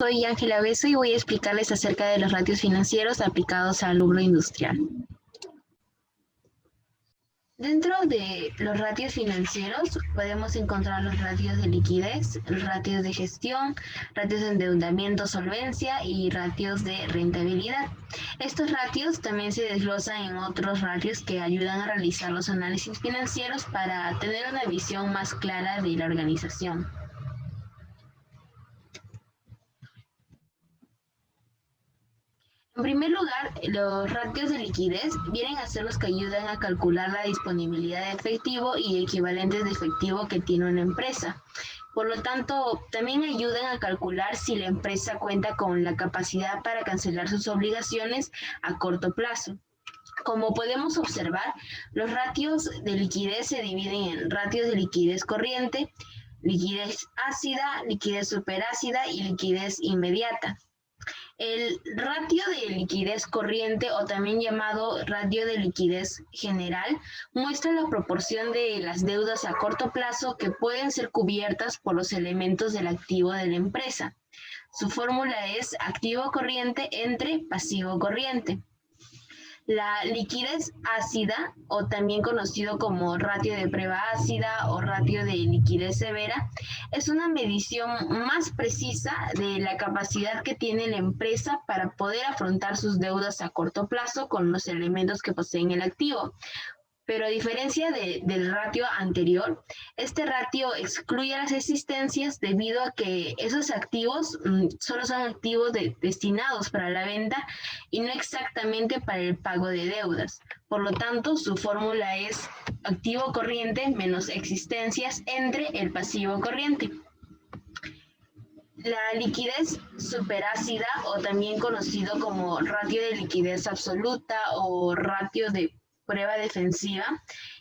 Soy Ángela Beso y voy a explicarles acerca de los ratios financieros aplicados al rubro industrial. Dentro de los ratios financieros podemos encontrar los ratios de liquidez, los ratios de gestión, ratios de endeudamiento, solvencia y ratios de rentabilidad. Estos ratios también se desglosan en otros ratios que ayudan a realizar los análisis financieros para tener una visión más clara de la organización. En primer lugar, los ratios de liquidez vienen a ser los que ayudan a calcular la disponibilidad de efectivo y equivalentes de efectivo que tiene una empresa. Por lo tanto, también ayudan a calcular si la empresa cuenta con la capacidad para cancelar sus obligaciones a corto plazo. Como podemos observar, los ratios de liquidez se dividen en ratios de liquidez corriente, liquidez ácida, liquidez superácida y liquidez inmediata. El ratio de liquidez corriente, o también llamado ratio de liquidez general, muestra la proporción de las deudas a corto plazo que pueden ser cubiertas por los elementos del activo de la empresa. Su fórmula es activo corriente entre pasivo corriente. La liquidez ácida, o también conocido como ratio de prueba ácida o ratio de liquidez severa, es una medición más precisa de la capacidad que tiene la empresa para poder afrontar sus deudas a corto plazo con los elementos que poseen el activo. Pero a diferencia del ratio anterior, este ratio excluye las existencias debido a que esos activos solo son activos destinados para la venta y no exactamente para el pago de deudas. Por lo tanto, su fórmula es activo corriente menos existencias entre el pasivo corriente. La liquidez superácida, o también conocido como ratio de liquidez absoluta o ratio de prueba defensiva,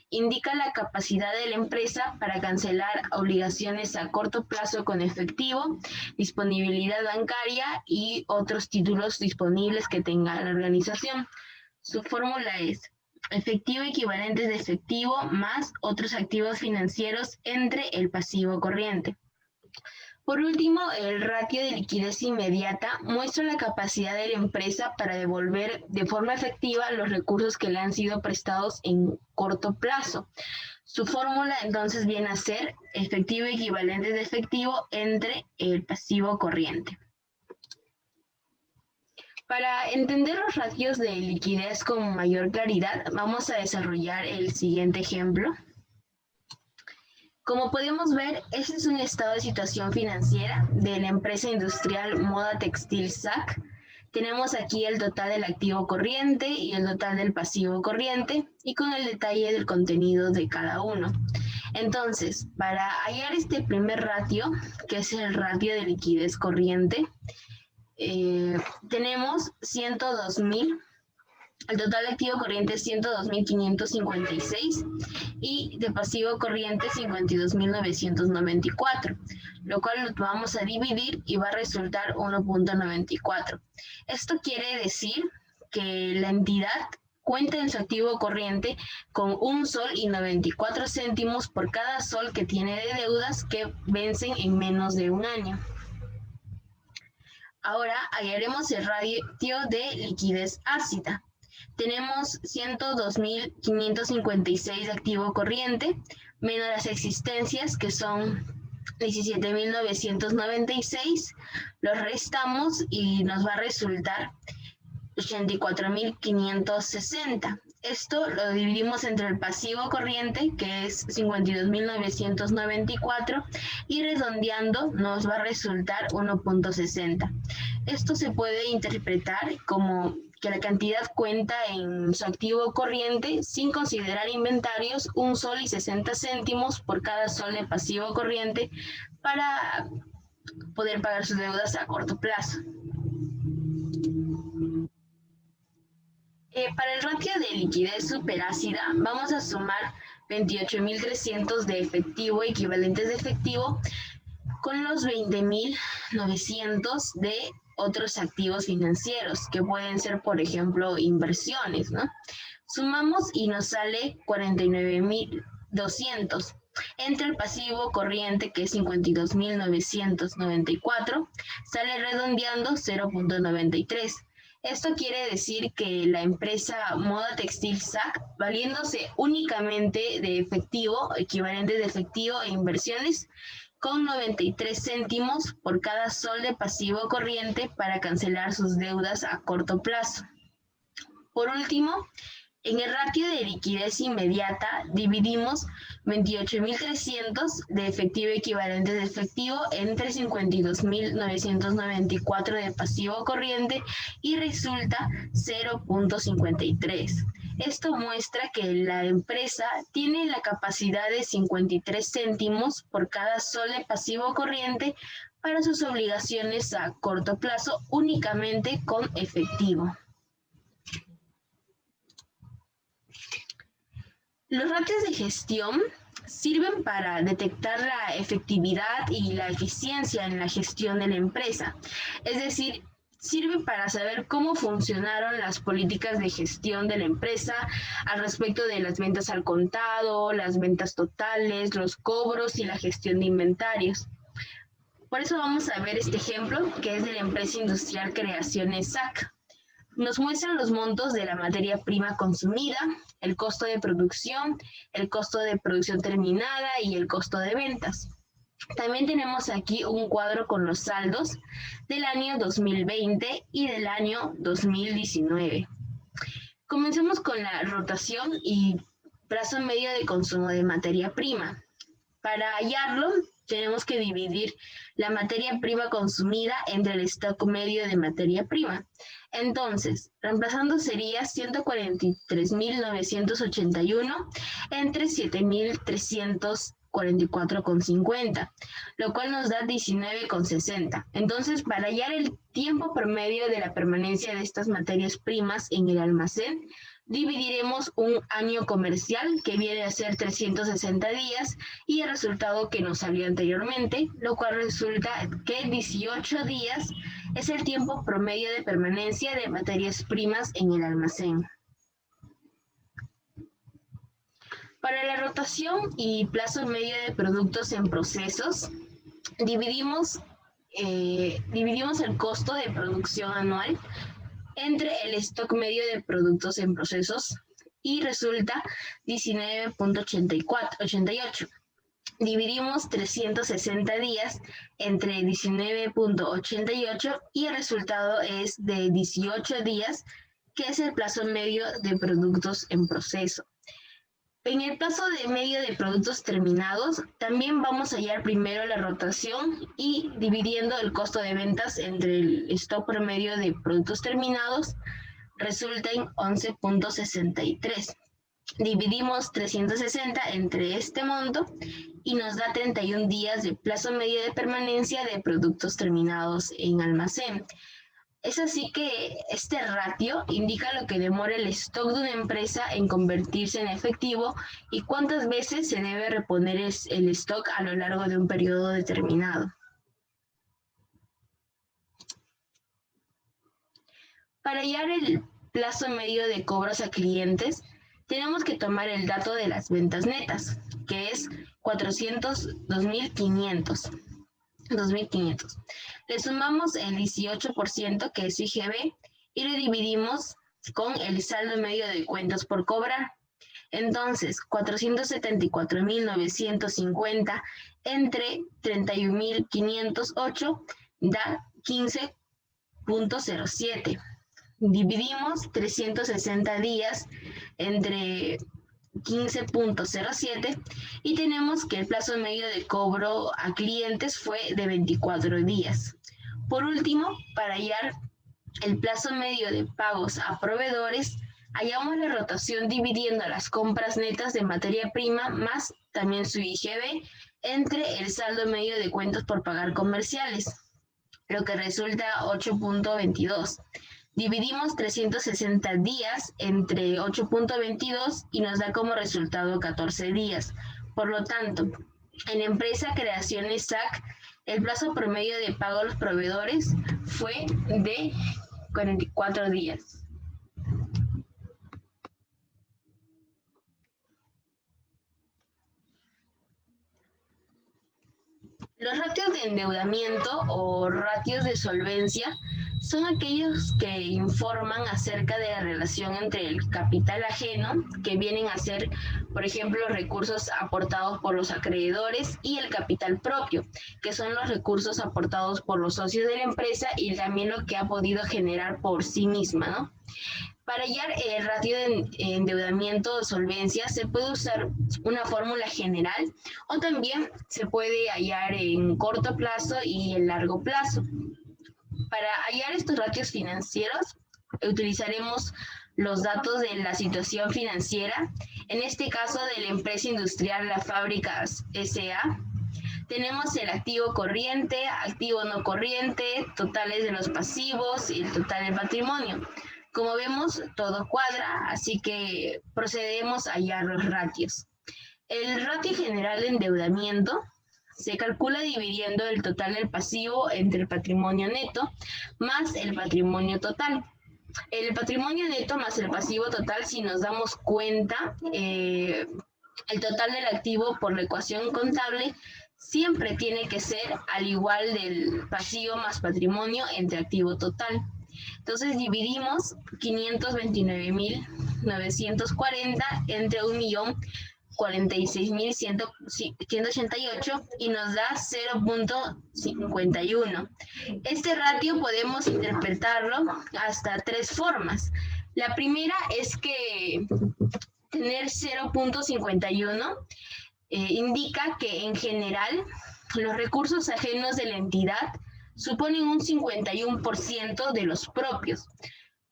indica la capacidad de la empresa para cancelar obligaciones a corto plazo con efectivo, disponibilidad bancaria y otros títulos disponibles que tenga la organización. Su fórmula es efectivo equivalentes de efectivo más otros activos financieros entre el pasivo corriente. Por último, el ratio de liquidez inmediata muestra la capacidad de la empresa para devolver de forma efectiva los recursos que le han sido prestados en corto plazo. Su fórmula entonces viene a ser efectivo equivalente de efectivo entre el pasivo corriente. Para entender los ratios de liquidez con mayor claridad, vamos a desarrollar el siguiente ejemplo. Como podemos ver, este es un estado de situación financiera de la empresa industrial Moda Textil SAC. Tenemos aquí el total del activo corriente y el total del pasivo corriente y con el detalle del contenido de cada uno. Entonces, para hallar este primer ratio, que es el ratio de liquidez corriente, tenemos 102,000. El total de activo corriente es 102,556 y de pasivo corriente 52,994, lo cual lo vamos a dividir y va a resultar 1.94. Esto quiere decir que la entidad cuenta en su activo corriente con 1 sol y 94 céntimos por cada sol que tiene de deudas que vencen en menos de un año. Ahora hallaremos el ratio de liquidez ácida. Tenemos 102,556 de activo corriente, menos las existencias, que son 17,996. Los restamos y nos va a resultar 84,560. Esto lo dividimos entre el pasivo corriente, que es 52,994, y redondeando nos va a resultar 1.60. Esto se puede interpretar como que la cantidad cuenta en su activo corriente sin considerar inventarios 1 sol y 60 céntimos por cada sol de pasivo corriente para poder pagar sus deudas a corto plazo. Para el ratio de liquidez superácida vamos a sumar 28,300 de efectivo, equivalentes de efectivo, con los 20,900 de otros activos financieros, que pueden ser, por ejemplo, inversiones, ¿no? Sumamos y nos sale 49,200. Entre el pasivo corriente, que es 52.994, sale redondeando 0.93. Esto quiere decir que la empresa Moda Textil SAC, valiéndose únicamente de efectivo, equivalente de efectivo e inversiones, con 93 céntimos por cada sol de pasivo corriente para cancelar sus deudas a corto plazo. Por último, en el ratio de liquidez inmediata dividimos 28.300 de efectivo equivalente de efectivo entre 52.994 de pasivo corriente y resulta 0.53. Esto muestra que la empresa tiene la capacidad de 53 céntimos por cada sol de pasivo corriente para sus obligaciones a corto plazo únicamente con efectivo. Los ratios de gestión sirven para detectar la efectividad y la eficiencia en la gestión de la empresa. Es decir, sirve para saber cómo funcionaron las políticas de gestión de la empresa al respecto de las ventas al contado, las ventas totales, los cobros y la gestión de inventarios. Por eso vamos a ver este ejemplo, que es de la empresa industrial Creaciones SAC. Nos muestran los montos de la materia prima consumida, el costo de producción terminada y el costo de ventas. También tenemos aquí un cuadro con los saldos del año 2020 y del año 2019. Comencemos con la rotación y plazo medio de consumo de materia prima. Para hallarlo, tenemos que dividir la materia prima consumida entre el stock medio de materia prima. Entonces, reemplazando sería 143.981 entre 7.344,50, lo cual nos da 19,60. Entonces, para hallar el tiempo promedio de la permanencia de estas materias primas en el almacén, dividiremos un año comercial, que viene a ser 360 días, y el resultado que nos salió anteriormente, lo cual resulta que 18 días es el tiempo promedio de permanencia de materias primas en el almacén. Para la rotación y plazo medio de productos en procesos, dividimos el costo de producción anual entre el stock medio de productos en procesos y resulta 19,88. Dividimos 360 días entre 19,88 y el resultado es de 18 días, que es el plazo medio de productos en proceso. En el plazo de medio de productos terminados, también vamos a hallar primero la rotación y dividiendo el costo de ventas entre el stock promedio de productos terminados, resulta en 11,63. Dividimos 360 entre este monto y nos da 31 días de plazo medio de permanencia de productos terminados en almacén. Es así que este ratio indica lo que demora el stock de una empresa en convertirse en efectivo y cuántas veces se debe reponer el stock a lo largo de un periodo determinado. Para hallar el plazo medio de cobros a clientes, tenemos que tomar el dato de las ventas netas, que es 2.500. Le sumamos el 18%, que es IGB, y lo dividimos con el saldo medio de cuentas por cobrar. Entonces, 474.950 entre 31.508 da 15,07. Dividimos 360 días entre 15,07 y tenemos que el plazo medio de cobro a clientes fue de 24 días. Por último, para hallar el plazo medio de pagos a proveedores, hallamos la rotación dividiendo las compras netas de materia prima más también su IGB entre el saldo medio de cuentas por pagar comerciales, lo que resulta 8,22. Dividimos 360 días entre 8,22 y nos da como resultado 14 días. Por lo tanto, en la empresa Creaciones SAC, el plazo promedio de pago a los proveedores fue de 44 días. Los ratios de endeudamiento o ratios de solvencia son aquellos que informan acerca de la relación entre el capital ajeno, que vienen a ser, por ejemplo, los recursos aportados por los acreedores, y el capital propio, que son los recursos aportados por los socios de la empresa y también lo que ha podido generar por sí misma, ¿no? Para hallar el ratio de endeudamiento o solvencia se puede usar una fórmula general o también se puede hallar en corto plazo y en largo plazo. Para hallar estos ratios financieros utilizaremos los datos de la situación financiera, en este caso de la empresa industrial Las Fábricas S.A. Tenemos el activo corriente, activo no corriente, totales de los pasivos y el total del patrimonio. Como vemos, todo cuadra, así que procedemos a hallar los ratios. El ratio general de endeudamiento se calcula dividiendo el total del pasivo entre el patrimonio neto más el patrimonio total. El patrimonio neto más el pasivo total, si nos damos cuenta, el total del activo por la ecuación contable siempre tiene que ser al igual del pasivo más patrimonio entre activo total. Entonces dividimos 529.940 entre 1.046.188 y nos da 0.51. Este ratio podemos interpretarlo hasta tres formas. La primera es que tener 0.51 indica que en general los recursos ajenos de la entidad suponen un 51% de los propios.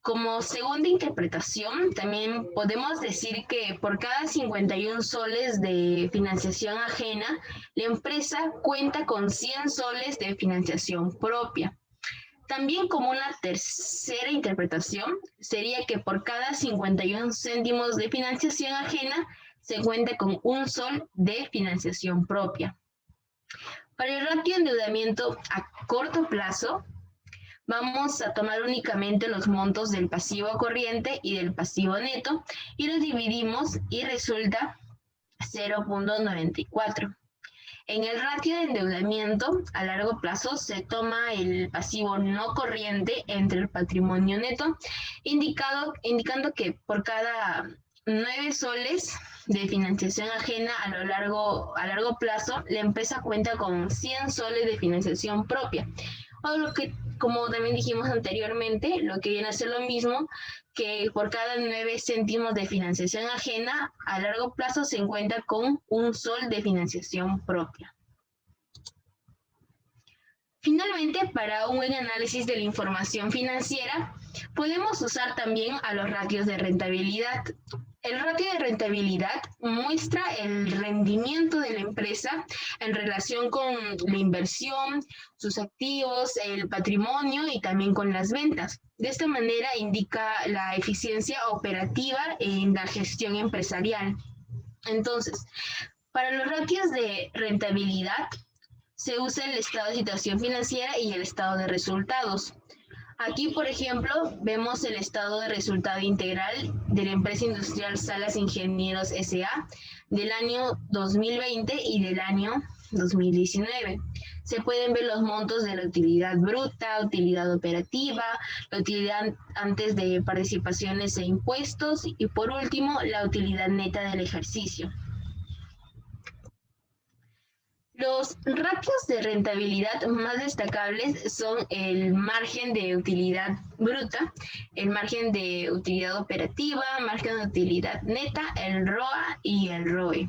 Como segunda interpretación, también podemos decir que por cada 51 soles de financiación ajena, la empresa cuenta con 100 soles de financiación propia. También como una tercera interpretación, sería que por cada 51 céntimos de financiación ajena, se cuenta con 1 sol de financiación propia. Para el ratio de endeudamiento a corto plazo, vamos a tomar únicamente los montos del pasivo corriente y del pasivo neto y los dividimos y resulta 0.94. En el ratio de endeudamiento a largo plazo se toma el pasivo no corriente entre el patrimonio neto, indicando que por cada 9 soles de financiación ajena a largo plazo, la empresa cuenta con 100 soles de financiación propia. O lo que, como también dijimos anteriormente, lo que viene a ser lo mismo, que por cada 9 céntimos de financiación ajena, a largo plazo se encuentra con 1 sol de financiación propia. Finalmente, para un buen análisis de la información financiera, podemos usar también a los ratios de rentabilidad. El ratio de rentabilidad muestra el rendimiento de la empresa en relación con la inversión, sus activos, el patrimonio y también con las ventas. De esta manera indica la eficiencia operativa en la gestión empresarial. Entonces, para los ratios de rentabilidad se usa el estado de situación financiera y el estado de resultados. Aquí, por ejemplo, vemos el estado de resultado integral de la empresa industrial Salas Ingenieros S.A. del año 2020 y del año 2019. Se pueden ver los montos de la utilidad bruta, utilidad operativa, la utilidad antes de participaciones e impuestos y, por último, la utilidad neta del ejercicio. Los ratios de rentabilidad más destacables son el margen de utilidad bruta, el margen de utilidad operativa, margen de utilidad neta, el ROA y el ROE.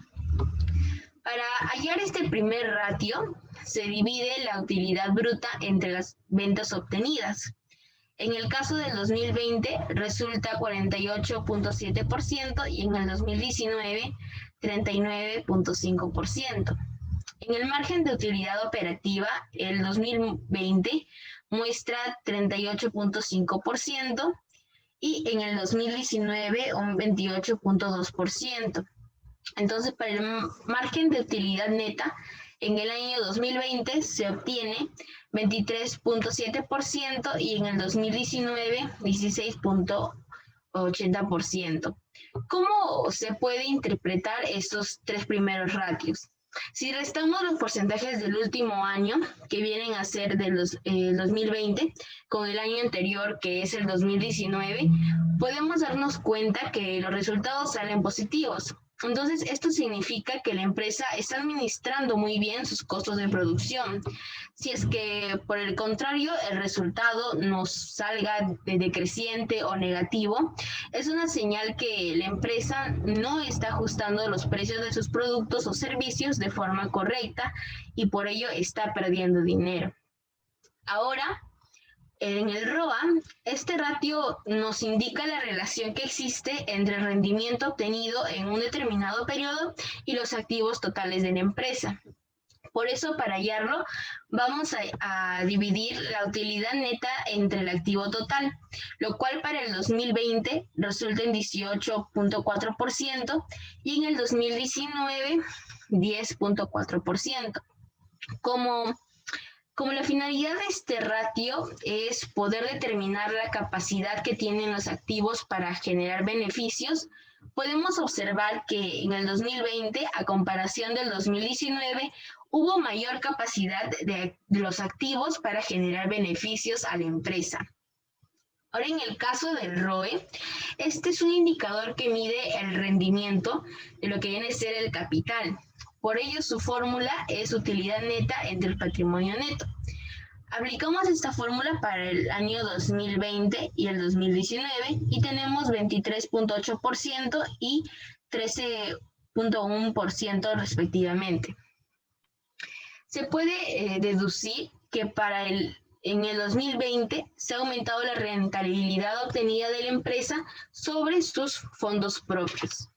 Para hallar este primer ratio, se divide la utilidad bruta entre las ventas obtenidas. En el caso del 2020 resulta 48.7% y en el 2019 39.5%. En el margen de utilidad operativa, el 2020 muestra 38.5% y en el 2019 un 28.2%. Entonces, para el margen de utilidad neta, en el año 2020 se obtiene 23.7% y en el 2019 16.80%. ¿Cómo se puede interpretar estos tres primeros ratios? Si restamos los porcentajes del último año, que vienen a ser de los 2020, con el año anterior, que es el 2019, podemos darnos cuenta que los resultados salen positivos. Entonces, esto significa que la empresa está administrando muy bien sus costos de producción. Si es que, por el contrario, el resultado nos salga decreciente o negativo, es una señal que la empresa no está ajustando los precios de sus productos o servicios de forma correcta y por ello está perdiendo dinero. Ahora, en el ROA, este ratio nos indica la relación que existe entre el rendimiento obtenido en un determinado periodo y los activos totales de la empresa. Por eso, para hallarlo, vamos a dividir la utilidad neta entre el activo total, lo cual para el 2020 resulta en 18.4% y en el 2019 10.4%. Como la finalidad de este ratio es poder determinar la capacidad que tienen los activos para generar beneficios, podemos observar que en el 2020, a comparación del 2019, hubo mayor capacidad de los activos para generar beneficios a la empresa. Ahora, en el caso del ROE, este es un indicador que mide el rendimiento de lo que viene a ser el capital. Por ello, su fórmula es utilidad neta entre el patrimonio neto. Aplicamos esta fórmula para el año 2020 y el 2019 y tenemos 23.8% y 13.1% respectivamente. Se puede deducir que en el 2020 se ha aumentado la rentabilidad obtenida de la empresa sobre sus fondos propios.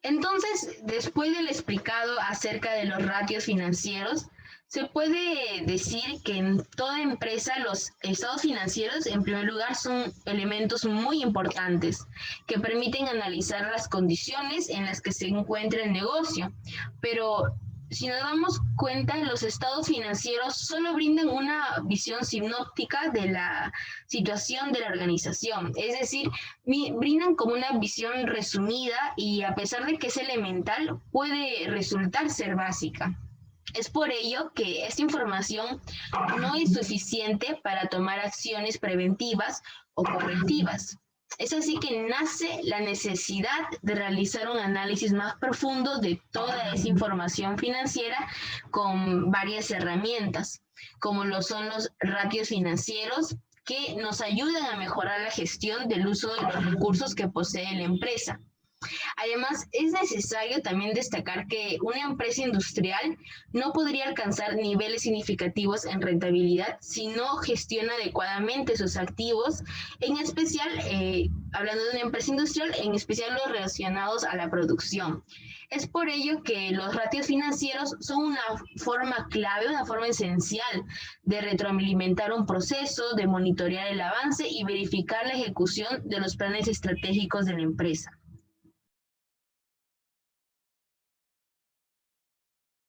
Entonces, después del explicado acerca de los ratios financieros, se puede decir que en toda empresa los estados financieros, en primer lugar, son elementos muy importantes que permiten analizar las condiciones en las que se encuentra el negocio. Pero si nos damos cuenta, los estados financieros solo brindan una visión sinóptica de la situación de la organización, es decir, brindan como una visión resumida y a pesar de que es elemental, puede resultar ser básica. Es por ello que esta información no es suficiente para tomar acciones preventivas o correctivas. Es así que nace la necesidad de realizar un análisis más profundo de toda esa información financiera con varias herramientas, como lo son los ratios financieros, que nos ayudan a mejorar la gestión del uso de los recursos que posee la empresa. Además, es necesario también destacar que una empresa industrial no podría alcanzar niveles significativos en rentabilidad si no gestiona adecuadamente sus activos, en especial, hablando de una empresa industrial, en especial los relacionados a la producción. Es por ello que los ratios financieros son una forma clave, una forma esencial de retroalimentar un proceso, de monitorear el avance y verificar la ejecución de los planes estratégicos de la empresa.